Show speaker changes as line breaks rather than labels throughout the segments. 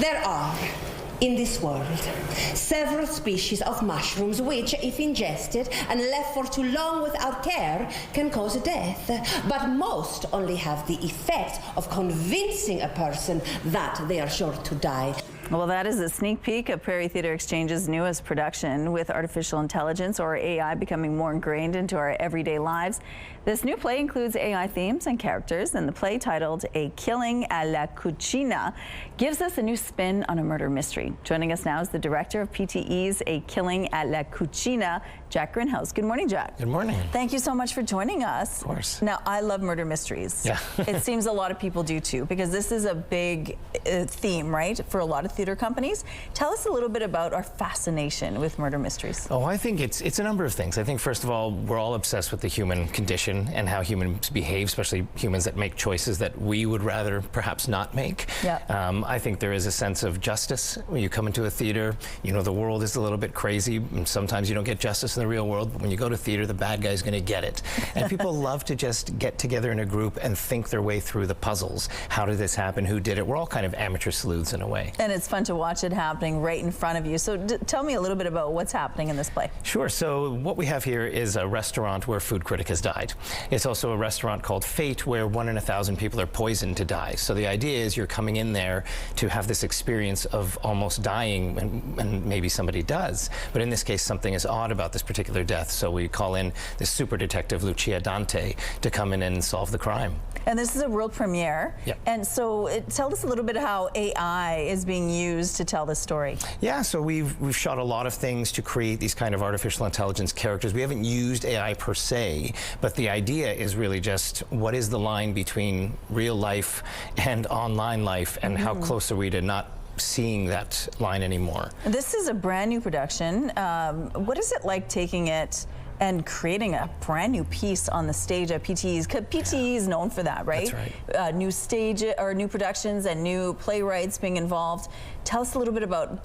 There are, in this world, several species of mushrooms which, if ingested and left for too long without care, can cause death. But most only have the effect of convincing a person that they are sure to die.
Well, that is a sneak peek of Prairie Theatre Exchange's newest production, with artificial intelligence, or AI, becoming more ingrained into our everyday lives. This new play includes AI themes and characters, and the play, titled A Killing a la Cucina, gives us a new spin on a murder mystery. Joining us now is the director of PTE's A Killing a la Cucina, Jack Grinhaus. Good morning, Jack.
Good morning.
Thank you so much for joining us.
Of course.
Now, I love murder mysteries.
Yeah.
It seems a lot of people do too, because this is a big theme, right, for a lot of theater companies. Tell us a little bit about our fascination with murder mysteries.
Oh, I think it's a number of things. I think, first of all, we're all obsessed with the human condition and how humans behave, especially humans that make choices that we would rather perhaps not make.
Yeah.
I think there is a sense of justice. When you come into a theater, you know, the world is a little bit crazy, and sometimes you don't get justice in the real world, but when you go to theater, the bad guy's going to get it. And people love to just get together in a group and think their way through the puzzles. How did this happen? Who did it? We're all kind of amateur sleuths in a way.
And it's fun to watch it happening right in front of you. So tell me a little bit about what's happening in this play.
Sure. So what we have here is a restaurant where a food critic has died. It's also a restaurant called Fate, where 1 in 1,000 people are poisoned to die. So the idea is you're coming in there to have this experience of almost dying, and maybe somebody does. But in this case, something is odd about this particular death. So we call in this super detective, Lucia Dante, to come in and solve the crime.
And this is a world premiere.
Yeah.
And so tell us a little bit how AI is being used to tell this story.
Yeah, so we've shot a lot of things to create these kind of artificial intelligence characters. We haven't used AI per se, but the idea is really just what is the line between real life and online life, and how close are we to not seeing that line anymore.
This is a brand new production. What is it like taking it and creating a brand new piece on the stage at PTE's? PTE is known for that, right?
That's right.
New stage or new productions and new playwrights being involved. Tell us a little bit about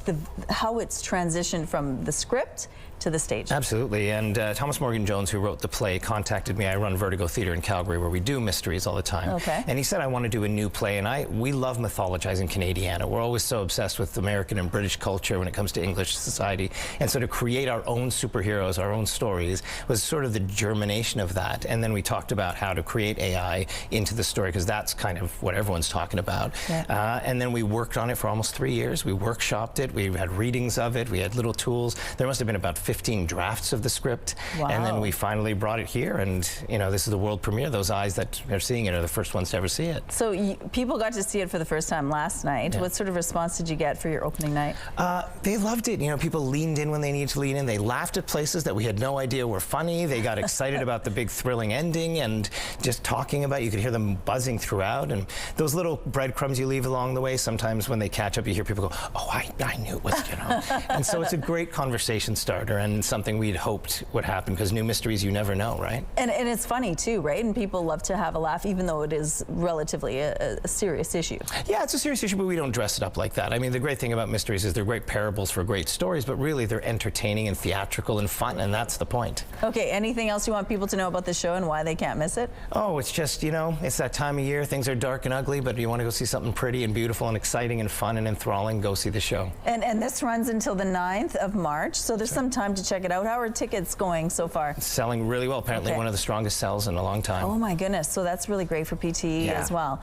how it's transitioned from the script to the stage.
Absolutely, and Thomas Morgan Jones, who wrote the play, contacted me. I run Vertigo Theatre in Calgary, where we do mysteries all the time.
Okay.
And he said, I want to do a new play, and we love mythologizing Canadiana. We're always so obsessed with American and British culture when it comes to English society, and so to create our own superheroes, our own stories, was sort of the germination of that. And then we talked about how to create AI into the story, because that's kind of what everyone's talking about. Yeah. And then we worked on it for almost 3 years. We workshopped it. We had readings of it. We had little tools. There must have been about 15 drafts of the script.
Wow.
And then we finally brought it here, and you know, this is the world premiere. Those eyes that are seeing it are the first ones to ever see it.
So people got to see it for the first time last night. Yeah. What sort of response did you get for your opening night?
They loved it. You know, people leaned in when they needed to lean in. They laughed at places that we had no idea were funny. They got excited about the big thrilling ending, and just talking about it, you could hear them buzzing throughout. And those little breadcrumbs you leave along the way, sometimes when they catch up, you hear people go, oh, I knew it was, you know. And so it's a great conversation starter, and something we'd hoped would happen, because new mysteries, you never know, right?
And it's funny too, right? And people love to have a laugh, even though it is relatively a serious issue.
Yeah, it's a serious issue, but we don't dress it up like that. I mean, the great thing about mysteries is they're great parables for great stories, but really they're entertaining and theatrical and fun, and that's the point.
Okay, anything else you want people to know about the show and why they can't miss it?
Oh, it's just, you know, it's that time of year. Things are dark and ugly, but you want to go see something pretty and beautiful and exciting and fun and enthralling, go see the show.
And this runs until the 9th of March, so there's some time to check it out. How are tickets going so far?
It's selling really well. Apparently one of the strongest sells in a long time.
Oh my goodness, so that's really great for PTE as well.